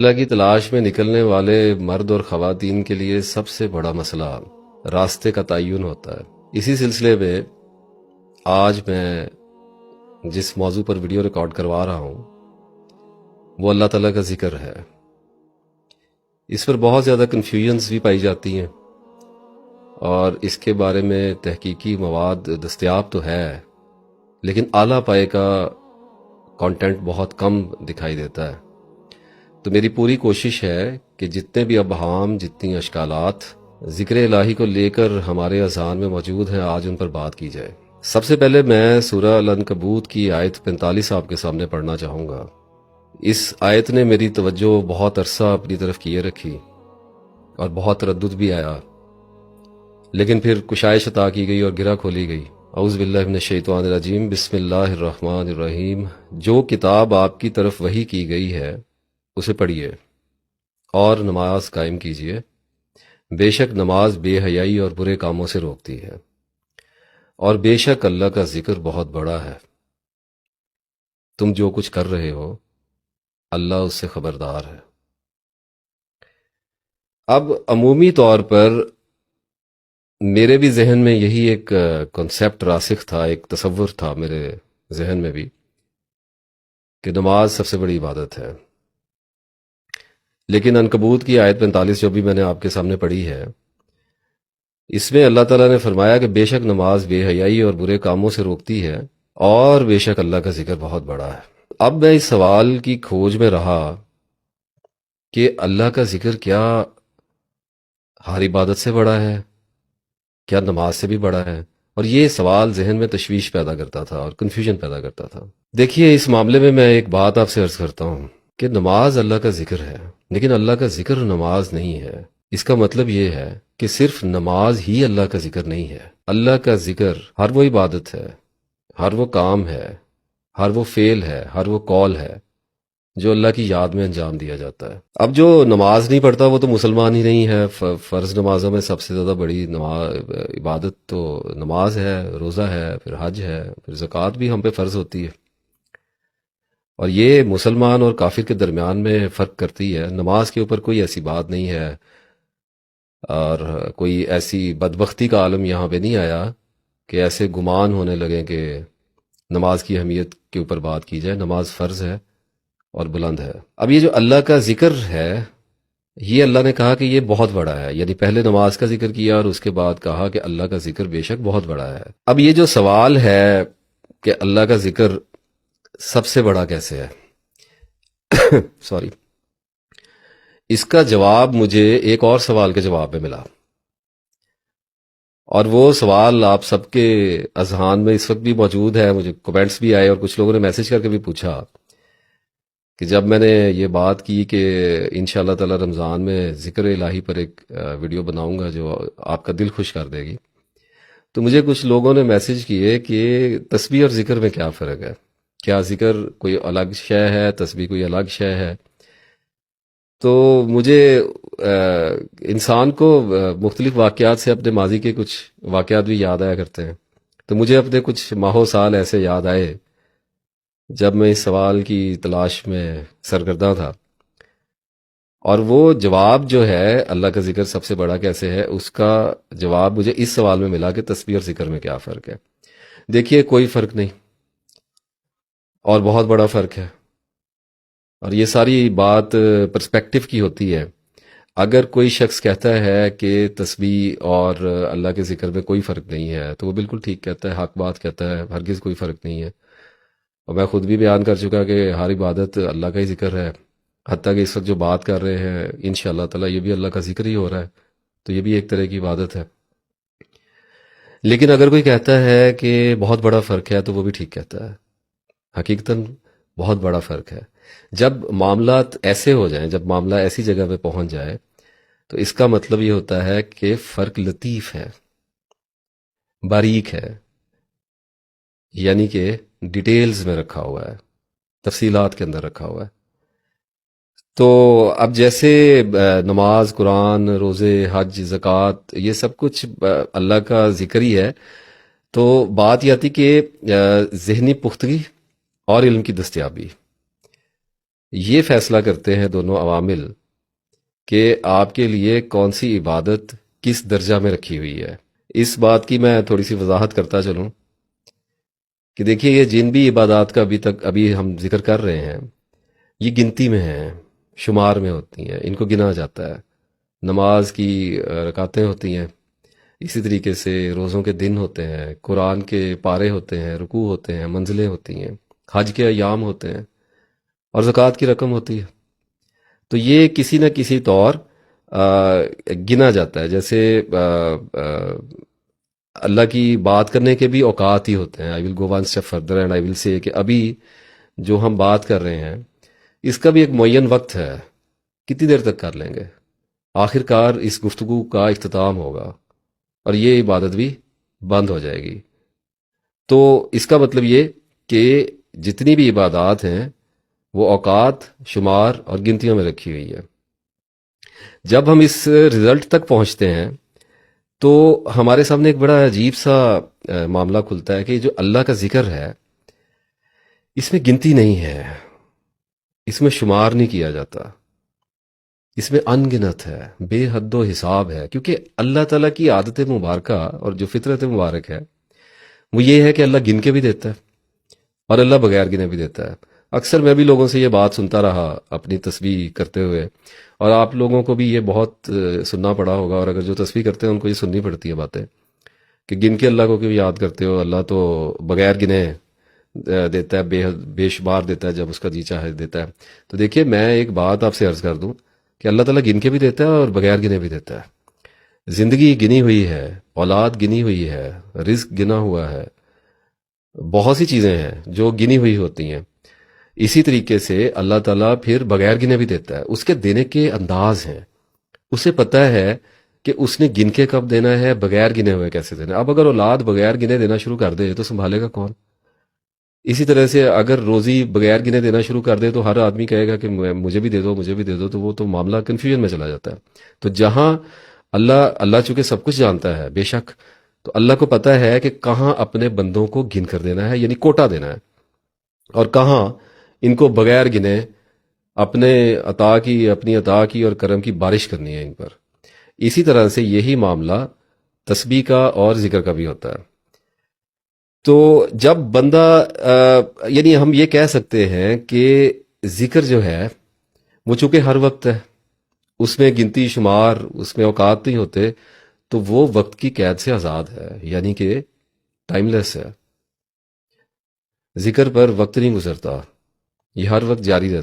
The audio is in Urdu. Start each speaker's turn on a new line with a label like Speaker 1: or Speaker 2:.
Speaker 1: اللہ کی تلاش میں نکلنے والے مرد اور خواتین کے لیے سب سے بڑا مسئلہ راستے کا تعین ہوتا ہے۔ اسی سلسلے میں آج میں جس موضوع پر ویڈیو ریکارڈ کروا رہا ہوں وہ اللہ تعالیٰ کا ذکر ہے۔ اس پر بہت زیادہ کنفیوژنز بھی پائی جاتی ہیں اور اس کے بارے میں تحقیقی مواد دستیاب تو ہے، لیکن اعلیٰ پائے کا کانٹینٹ بہت کم دکھائی دیتا ہے۔ تو میری پوری کوشش ہے کہ جتنے بھی ابہام، جتنی اشکالات ذکر الہی کو لے کر ہمارے اذہان میں موجود ہیں، آج ان پر بات کی جائے۔ سب سے پہلے میں سورہ العنکبوت کی آیت 45 آپ کے سامنے پڑھنا چاہوں گا۔ اس آیت نے میری توجہ بہت عرصہ اپنی طرف کیے رکھی اور بہت تردد بھی آیا، لیکن پھر کشائش عطا کی گئی اور گرہ کھولی گئی۔ اعوذ باللہ من الشیطان الرجیم، بسم اللہ الرحمن الرحیم۔ جو کتاب آپ کی طرف وحی کی گئی ہے اسے پڑھیے اور نماز قائم کیجیے، بے شک نماز بے حیائی اور برے کاموں سے روکتی ہے، اور بے شک اللہ کا ذکر بہت بڑا ہے۔ تم جو کچھ کر رہے ہو اللہ اس سے خبردار ہے۔ اب عمومی طور پر میرے بھی ذہن میں یہی ایک کنسیپٹ راسخ تھا، ایک تصور تھا میرے ذہن میں بھی، کہ نماز سب سے بڑی عبادت ہے۔ لیکن عنکبوت کی آیت 45 جو بھی میں نے آپ کے سامنے پڑھی ہے، اس میں اللہ تعالیٰ نے فرمایا کہ بے شک نماز بے حیائی اور برے کاموں سے روکتی ہے، اور بے شک اللہ کا ذکر بہت بڑا ہے۔ اب میں اس سوال کی کھوج میں رہا کہ اللہ کا ذکر کیا ہر عبادت سے بڑا ہے؟ کیا نماز سے بھی بڑا ہے؟ اور یہ سوال ذہن میں تشویش پیدا کرتا تھا اور کنفیوژن پیدا کرتا تھا۔ دیکھیے، اس معاملے میں میں ایک بات آپ سے عرض کرتا ہوں کہ نماز اللہ کا ذکر ہے، لیکن اللہ کا ذکر نماز نہیں ہے۔ اس کا مطلب یہ ہے کہ صرف نماز ہی اللہ کا ذکر نہیں ہے۔ اللہ کا ذکر ہر وہ عبادت ہے، ہر وہ کام ہے، ہر وہ فعل ہے، ہر وہ قول ہے جو اللہ کی یاد میں انجام دیا جاتا ہے۔ اب جو نماز نہیں پڑھتا وہ تو مسلمان ہی نہیں ہے۔ فرض نمازوں میں سب سے زیادہ بڑی عبادت تو نماز ہے، روزہ ہے، پھر حج ہے، پھر زکوٰۃ بھی ہم پہ فرض ہوتی ہے، اور یہ مسلمان اور کافر کے درمیان میں فرق کرتی ہے۔ نماز کے اوپر کوئی ایسی بات نہیں ہے، اور کوئی ایسی بدبختی کا عالم یہاں پہ نہیں آیا کہ ایسے گمان ہونے لگے کہ نماز کی اہمیت کے اوپر بات کی جائے۔ نماز فرض ہے اور بلند ہے۔ اب یہ جو اللہ کا ذکر ہے، یہ اللہ نے کہا کہ یہ بہت بڑا ہے، یعنی پہلے نماز کا ذکر کیا اور اس کے بعد کہا کہ اللہ کا ذکر بے شک بہت بڑا ہے۔ اب یہ جو سوال ہے کہ اللہ کا ذکر سب سے بڑا کیسے ہے سوری، اس کا جواب مجھے ایک اور سوال کے جواب میں ملا، اور وہ سوال آپ سب کے اذہان میں اس وقت بھی موجود ہے۔ مجھے کمنٹس بھی آئے اور کچھ لوگوں نے میسج کر کے بھی پوچھا کہ جب میں نے یہ بات کی کہ انشاءاللہ تعالی رمضان میں ذکر الہی پر ایک ویڈیو بناؤں گا جو آپ کا دل خوش کر دے گی، تو مجھے کچھ لوگوں نے میسج کیے کہ تسبیح اور ذکر میں کیا فرق ہے؟ کیا ذکر کوئی الگ شے ہے، تسبیح کوئی الگ شے ہے؟ تو مجھے انسان کو مختلف واقعات سے اپنے ماضی کے کچھ واقعات بھی یاد آیا کرتے ہیں، تو مجھے اپنے کچھ ماہ و سال ایسے یاد آئے جب میں اس سوال کی تلاش میں سرگرداں تھا، اور وہ جواب جو ہے اللہ کا ذکر سب سے بڑا کیسے ہے، اس کا جواب مجھے اس سوال میں ملا کہ تسبیح اور ذکر میں کیا فرق ہے۔ دیکھیے، کوئی فرق نہیں، اور بہت بڑا فرق ہے، اور یہ ساری بات پرسپیکٹیو کی ہوتی ہے۔ اگر کوئی شخص کہتا ہے کہ تسبیح اور اللہ کے ذکر میں کوئی فرق نہیں ہے تو وہ بالکل ٹھیک کہتا ہے، حق بات کہتا ہے، ہرگز کوئی فرق نہیں ہے۔ اور میں خود بھی بیان کر چکا کہ ہر عبادت اللہ کا ہی ذکر ہے، حتیٰ کہ اس وقت جو بات کر رہے ہیں انشاءاللہ تعالی یہ بھی اللہ کا ذکر ہی ہو رہا ہے، تو یہ بھی ایک طرح کی عبادت ہے۔ لیکن اگر کوئی کہتا ہے کہ بہت بڑا فرق ہے تو وہ بھی ٹھیک کہتا ہے، حقیقتاً بہت بڑا فرق ہے۔ جب معاملات ایسے ہو جائیں، جب معاملہ ایسی جگہ پہ پہنچ جائے، تو اس کا مطلب یہ ہوتا ہے کہ فرق لطیف ہے، باریک ہے، یعنی کہ ڈیٹیلز میں رکھا ہوا ہے، تفصیلات کے اندر رکھا ہوا ہے۔ تو اب جیسے نماز، قرآن، روزے، حج، زکوٰۃ، یہ سب کچھ اللہ کا ذکر ہی ہے، تو بات یہ آتی کہ ذہنی پختگی اور علم کی دستیابی، یہ فیصلہ کرتے ہیں دونوں عوامل کہ آپ کے لیے کون سی عبادت کس درجہ میں رکھی ہوئی ہے۔ اس بات کی میں تھوڑی سی وضاحت کرتا چلوں کہ دیکھیے یہ جن بھی عبادات کا ابھی ہم ذکر کر رہے ہیں، یہ گنتی میں ہیں، شمار میں ہوتی ہیں، ان کو گنا جاتا ہے۔ نماز کی رکعتیں ہوتی ہیں، اسی طریقے سے روزوں کے دن ہوتے ہیں، قرآن کے پارے ہوتے ہیں، رکوع ہوتے ہیں، منزلیں ہوتی ہیں، حج کے ایام ہوتے ہیں، اور زکوٰۃ کی رقم ہوتی ہے۔ تو یہ کسی نہ کسی طور گنا جاتا ہے۔ جیسے اللہ کی بات کرنے کے بھی اوقات ہی ہوتے ہیں۔ I will go one step further and I will say کہ ابھی جو ہم بات کر رہے ہیں اس کا بھی ایک معین وقت ہے، کتنی دیر تک کر لیں گے، آخر کار اس گفتگو کا اختتام ہوگا اور یہ عبادت بھی بند ہو جائے گی۔ تو اس کا مطلب یہ کہ جتنی بھی عبادات ہیں وہ اوقات، شمار اور گنتیوں میں رکھی ہوئی ہے۔ جب ہم اس رزلٹ تک پہنچتے ہیں تو ہمارے سامنے ایک بڑا عجیب سا معاملہ کھلتا ہے کہ جو اللہ کا ذکر ہے اس میں گنتی نہیں ہے، اس میں شمار نہیں کیا جاتا، اس میں ان گنت ہے، بے حد و حساب ہے، کیونکہ اللہ تعالیٰ کی عادت مبارکہ اور جو فطرت مبارک ہے وہ یہ ہے کہ اللہ گن کے بھی دیتا ہے اور اللہ بغیر گنے بھی دیتا ہے۔ اکثر میں بھی لوگوں سے یہ بات سنتا رہا اپنی تسبیح کرتے ہوئے، اور آپ لوگوں کو بھی یہ بہت سننا پڑا ہوگا، اور اگر جو تسبیح کرتے ہیں ان کو یہ سننی پڑتی ہے باتیں کہ گن کے اللہ کو کیوں یاد کرتے ہو، اللہ تو بغیر گنے دیتا ہے، بے شمار دیتا ہے، جب اس کا جی چاہے دیتا ہے۔ تو دیکھیے میں ایک بات آپ سے عرض کر دوں کہ اللہ تعالیٰ گن کے بھی دیتا ہے اور بغیر گنے بھی دیتا ہے۔ زندگی گنی ہوئی ہے، اولاد گنی ہوئی ہے، رزق گنا ہوا ہے، بہت سی چیزیں ہیں جو گنی ہوئی ہوتی ہیں۔ اسی طریقے سے اللہ تعالیٰ پھر بغیر گنے بھی دیتا ہے، اس کے دینے کے انداز ہیں، اسے پتہ ہے کہ اس نے گن کے کب دینا ہے، بغیر گنے ہوئے کیسے دینا ہے۔ اب اگر اولاد بغیر گنے دینا شروع کر دے تو سنبھالے گا کون؟ اسی طرح سے اگر روزی بغیر گنے دینا شروع کر دے تو ہر آدمی کہے گا کہ مجھے بھی دے دو، مجھے بھی دے دو، تو وہ تو معاملہ کنفیوژن میں چلا جاتا ہے۔ تو جہاں اللہ چونکہ سب کچھ جانتا ہے بے شک، تو اللہ کو پتہ ہے کہ کہاں اپنے بندوں کو گن کر دینا ہے، یعنی کوٹا دینا ہے، اور کہاں ان کو بغیر گنے اپنی عطا کی اور کرم کی بارش کرنی ہے ان پر۔ اسی طرح سے یہی معاملہ تسبیح کا اور ذکر کا بھی ہوتا ہے۔ تو جب بندہ یعنی ہم یہ کہہ سکتے ہیں کہ ذکر جو ہے وہ چونکہ ہر وقت ہے، اس میں گنتی شمار، اس میں اوقات نہیں ہوتے، تو وہ وقت کی قید سے آزاد ہے، یعنی کہ ٹائم لیس ہے۔ ذکر پر وقت نہیں گزرتا، یہ ہر وقت جاری رہتا ہے۔